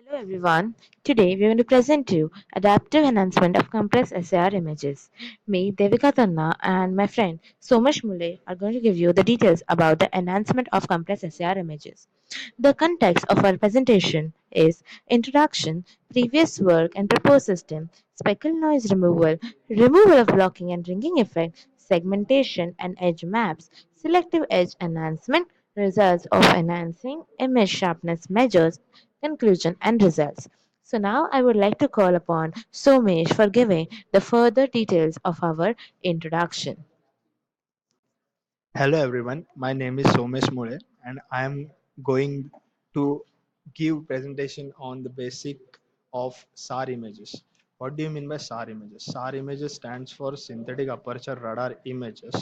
Hello everyone. Today we are going to present you adaptive enhancement of compressed SAR images. Me, Devika Tanna, and my friend Somesh Mule are going to give you the details about the enhancement of compressed SAR images. The context of our presentation is introduction, previous work and proposed system, speckle noise removal, removal of blocking and ringing effect, segmentation and edge maps, selective edge enhancement, results of enhancing image sharpness measures, conclusion and results. So now I would like to call upon Somesh for giving the further details of our introduction. Hello everyone, my name is Somesh Mule and I am going to give presentation on the basic of SAR images. What do you mean by SAR images? SAR images stands for synthetic aperture radar images,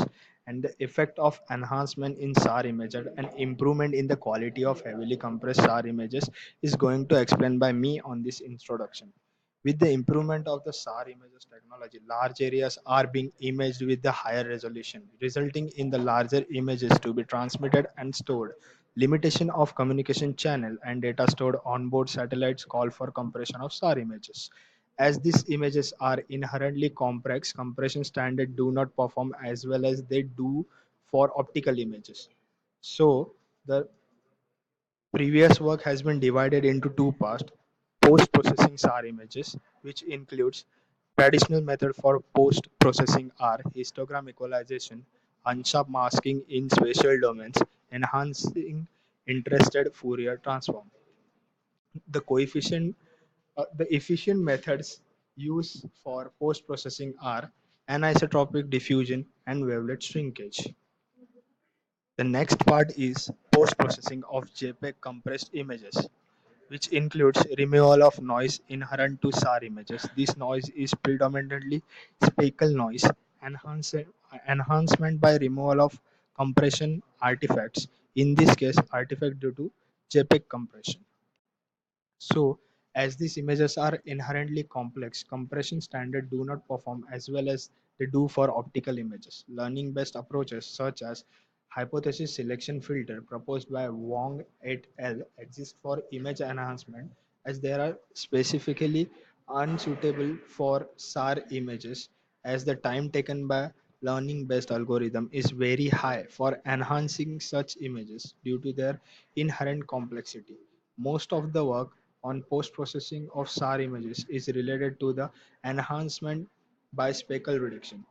and the effect of enhancement in SAR images and improvement in the quality of heavily compressed SAR images is going to explain by me on this introduction. With the improvement of the SAR images technology, large areas are being imaged with the higher resolution, resulting in the larger images to be transmitted and stored. Limitation of communication channel and data stored on board satellites call for compression of SAR images. As these images are inherently complex, compression standards do not perform as well as they do for optical images. So, the previous work has been divided into two parts: post-processing SAR images, which includes traditional method for post-processing are histogram equalization, unsharp masking in spatial domains, enhancing interested Fourier transform. The efficient methods used for post-processing are anisotropic diffusion and wavelet shrinkage. The next part is post-processing of JPEG compressed images, which includes removal of noise inherent to SAR images. This noise is predominantly speckle noise, enhance, enhancement by removal of compression artifacts, in this case artifact due to JPEG compression. So, as these images are inherently complex, compression standards do not perform as well as they do for optical images. Learning best approaches such as hypothesis selection filter proposed by Wong et al. Exist for image enhancement, as they are specifically unsuitable for SAR images, as the time taken by learning based algorithm is very high for enhancing such images due to their inherent complexity. Most of the work on post-processing of SAR images is related to the enhancement by speckle reduction,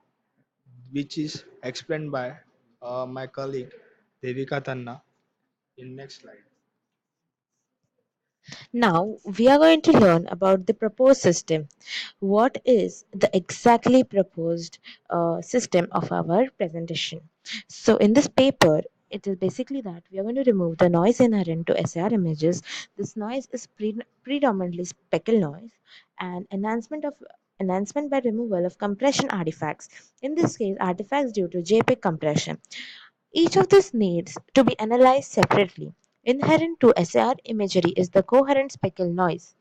which is explained by my colleague Devika Tanna in next slide. Now we are going to learn about the proposed system. What is the exactly proposed system of our presentation? So in this paper, it is basically that we are going to remove the noise inherent to SAR images. This noise is predominantly speckle noise and enhancement by removal of compression artifacts. In this case, artifacts due to JPEG compression. Each of these needs to be analyzed separately. Inherent to SAR imagery is the coherent speckle noise,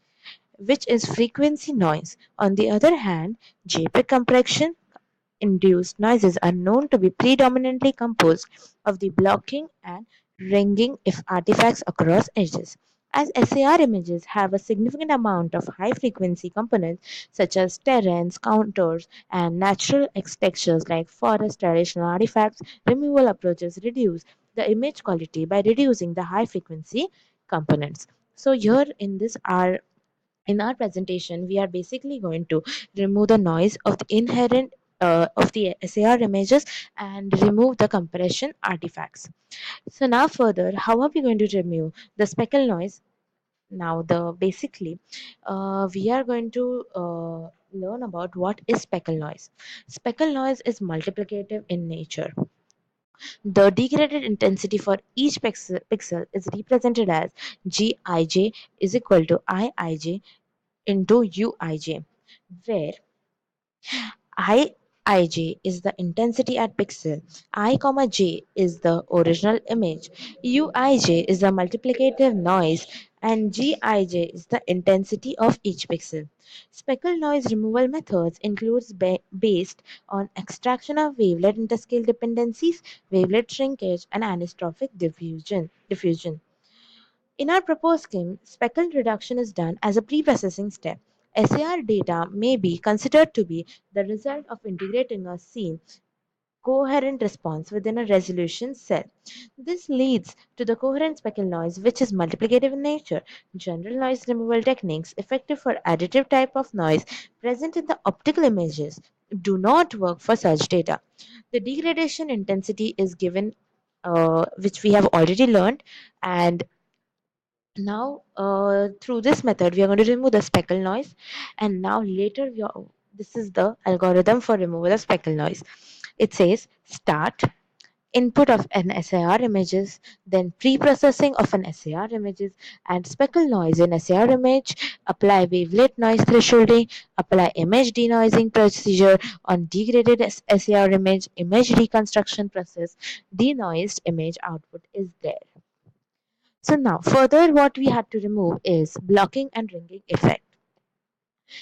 which is frequency noise. On the other hand, JPEG compression induced noises are known to be predominantly composed of the blocking and ringing if artifacts across edges. As SAR images have a significant amount of high frequency components such as terrains, contours, and natural textures like forest traditional artifacts, removal approaches reduce the image quality by reducing the high frequency components. So here in our presentation, we are basically going to remove the noise of the inherent of the SAR images and remove the compression artifacts. So now further, how are we going to remove the speckle noise? Now the basically, we are going to learn about what is speckle noise. Speckle noise is multiplicative in nature. The degraded intensity for each pixel is represented as Gij is equal to Iij into Uij, where Ij is the intensity at pixel, I, j is the original image, Uij is the multiplicative noise, and Gij is the intensity of each pixel. Speckle noise removal methods includes based on extraction of wavelet interscale dependencies, wavelet shrinkage, and anisotropic diffusion. In our proposed scheme, speckle reduction is done as a pre-processing step. SAR data may be considered to be the result of integrating a scene coherent response within a resolution cell. This leads to the coherent speckle noise, which is multiplicative in nature. General noise removal techniques effective for additive type of noise present in the optical images do not work for such data. The degradation intensity is given, which we have already learned, and now through this method we are going to remove the speckle noise, and now later this is the algorithm for removal of speckle noise. It says start input of an SAR images, then pre-processing of an SAR images and speckle noise in SAR image, apply wavelet noise thresholding, apply image denoising procedure on degraded SAR image reconstruction process, denoised image output is there. So now further what we had to remove is blocking and ringing effect.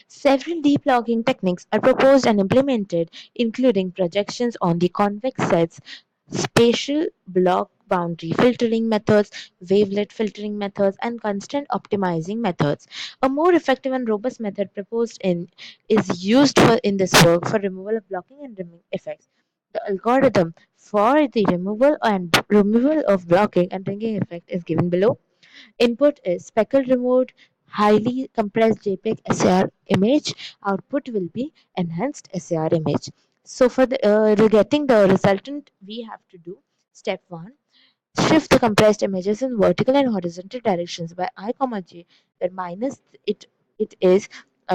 Several deep logging techniques are proposed and implemented, including projections on the convex sets, spatial block boundary filtering methods, wavelet filtering methods, and constant optimizing methods. A more effective and robust method proposed in is used in this work for removal of blocking and rimming effects. The algorithm for the removal of blocking and ringing effect is given below. Input is speckle removed, highly compressed JPEG SAR image. Output will be enhanced SAR image. So for getting the resultant, we have to do step 1. Shift the compressed images in vertical and horizontal directions by I comma j, where minus it is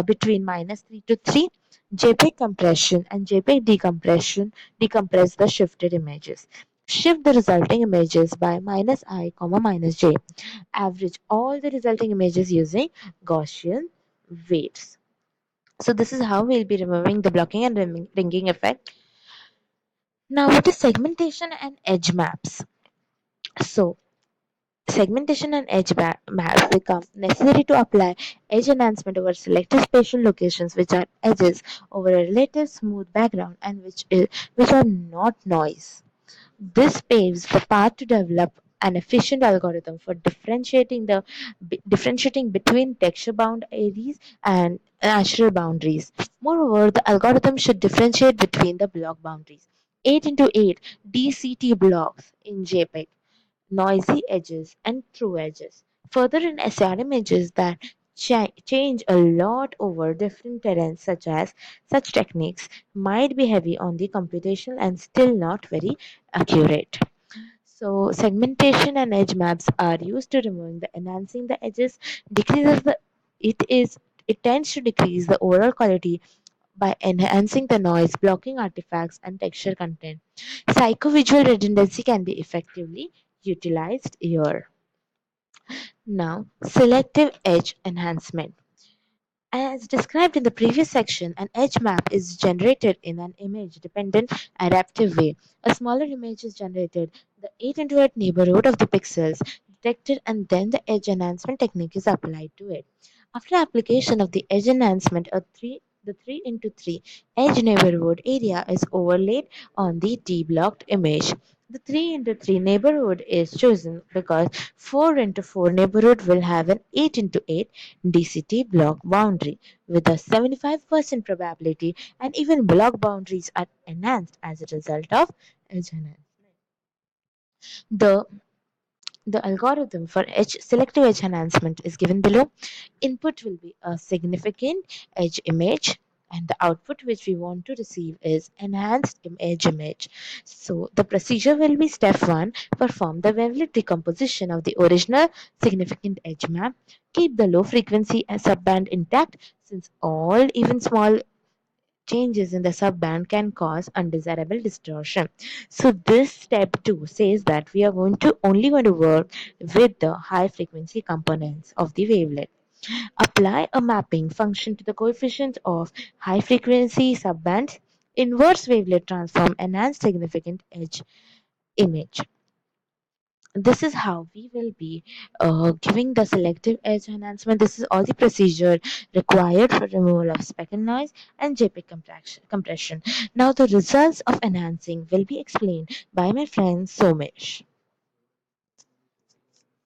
between minus 3 to 3. JPEG compression and JPEG decompression decompress the shifted images. Shift the resulting images by minus I comma minus j. Average all the resulting images using Gaussian weights. So this is how we'll be removing the blocking and ringing effect. Now what is segmentation and edge maps? So segmentation and maps become necessary to apply edge enhancement over selected spatial locations which are edges over a relative smooth background and which are not noise. This paves the path to develop an efficient algorithm for differentiating between texture-bound areas and natural boundaries. Moreover, the algorithm should differentiate between the block boundaries. 8 into 8 DCT blocks in JPEG, noisy edges, and true edges. Further, in SR images that change a lot over different terrains, such techniques might be heavy on the computational and still not very accurate. So segmentation and edge maps are used to removing the enhancing the edges, decreases the it is it tends to decrease the overall quality by enhancing the noise, blocking artifacts, and texture content. Psychovisual redundancy can be effectively utilized here. Now, selective edge enhancement. As described in the previous section, an edge map is generated in an image-dependent adaptive way. A smaller image is generated, the 8 into 8 neighborhood of the pixels detected, and then the edge enhancement technique is applied to it. After application of the edge enhancement, the 3 into 3 edge neighborhood area is overlaid on the deblocked image. The 3 into 3 neighborhood is chosen because 4 into 4 neighborhood will have an 8 into 8 DCT block boundary with a 75% probability, and even block boundaries are enhanced as a result of edge enhancement. The the algorithm for selective edge enhancement is given below. Input will be a significant edge image, and the output which we want to receive is enhanced edge image. So the procedure will be step 1. Perform the wavelet decomposition of the original significant edge map. Keep the low frequency subband intact, since all even small changes in the subband can cause undesirable distortion. So this step 2 says that we are only going to work with the high frequency components of the wavelet. Apply a mapping function to the coefficient of high frequency subbands. Inverse wavelet transform enhanced significant edge image. This is how we will be giving the selective edge enhancement. This is all the procedure required for removal of speckle noise and JPEG compression. Now the results of enhancing will be explained by my friend Somesh.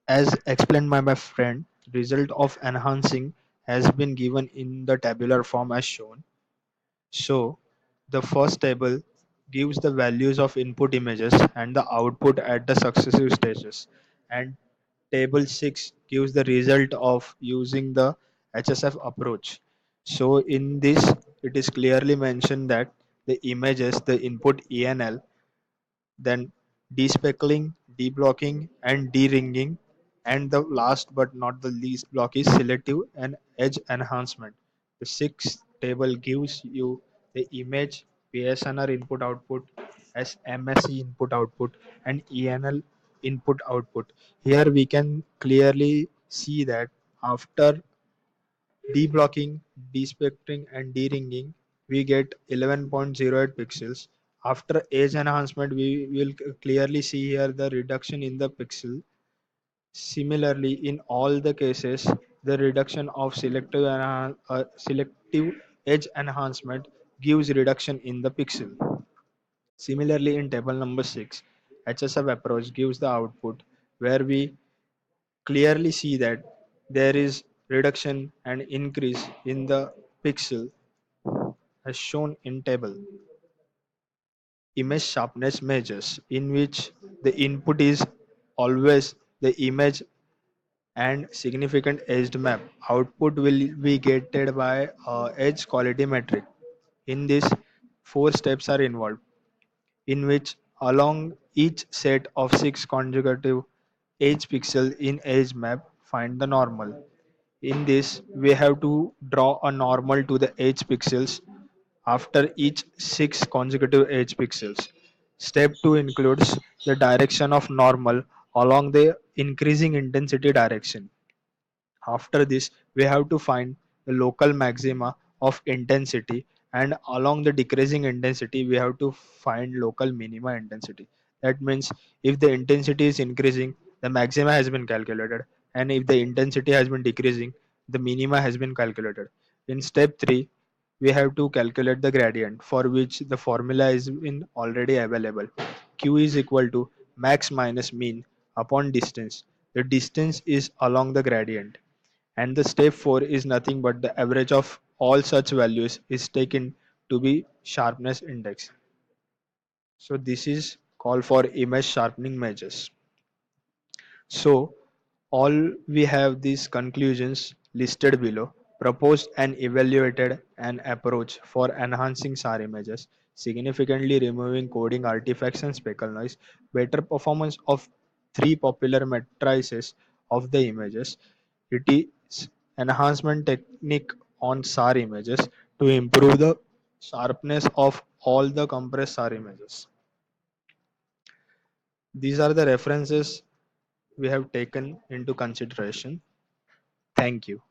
As explained by my friend, result of enhancing has been given in the tabular form as shown. So the first table gives the values of input images and the output at the successive stages, and table 6 gives the result of using the HSF approach. So in this it is clearly mentioned that the images, the input ENL, then despeckling, deblocking, and de-ringing, and the last but not the least block is selective and edge enhancement. The sixth table gives you the image, PSNR input output, as MSE input output, and ENL input output. Here we can clearly see that after deblocking, despectring, and de-ringing, we get 11.08 pixels. After edge enhancement, we will clearly see here the reduction in the pixel. Similarly, in all the cases, the reduction of selective edge enhancement gives reduction in the pixel. Similarly, in table number 6, HSF approach gives the output where we clearly see that there is reduction and increase in the pixel as shown in table. Image sharpness measures in which the input is always the image and significant edged map. Output will be gated by edge quality metric. In this, four steps are involved, in which along each set of six consecutive edge pixel in edge map, find the normal. In this, we have to draw a normal to the edge pixels after each six consecutive edge pixels. Step 2 includes the direction of normal along the increasing intensity direction. After this, we have to find the local maxima of intensity, and along the decreasing intensity, we have to find local minima intensity. That means if the intensity is increasing, the maxima has been calculated, and if the intensity has been decreasing, the minima has been calculated. In step 3, we have to calculate the gradient, for which the formula is in already available. Q is equal to max minus mean upon distance. The distance is along the gradient, and the step 4 is nothing but the average of all such values is taken to be sharpness index. So this is called for image sharpening measures. So all we have these conclusions listed below: proposed and evaluated an approach for enhancing SAR images, significantly removing coding artifacts and speckle noise, better performance of three popular matrices of the images. It is enhancement technique on SAR images to improve the sharpness of all the compressed SAR images. These are the references we have taken into consideration. Thank you.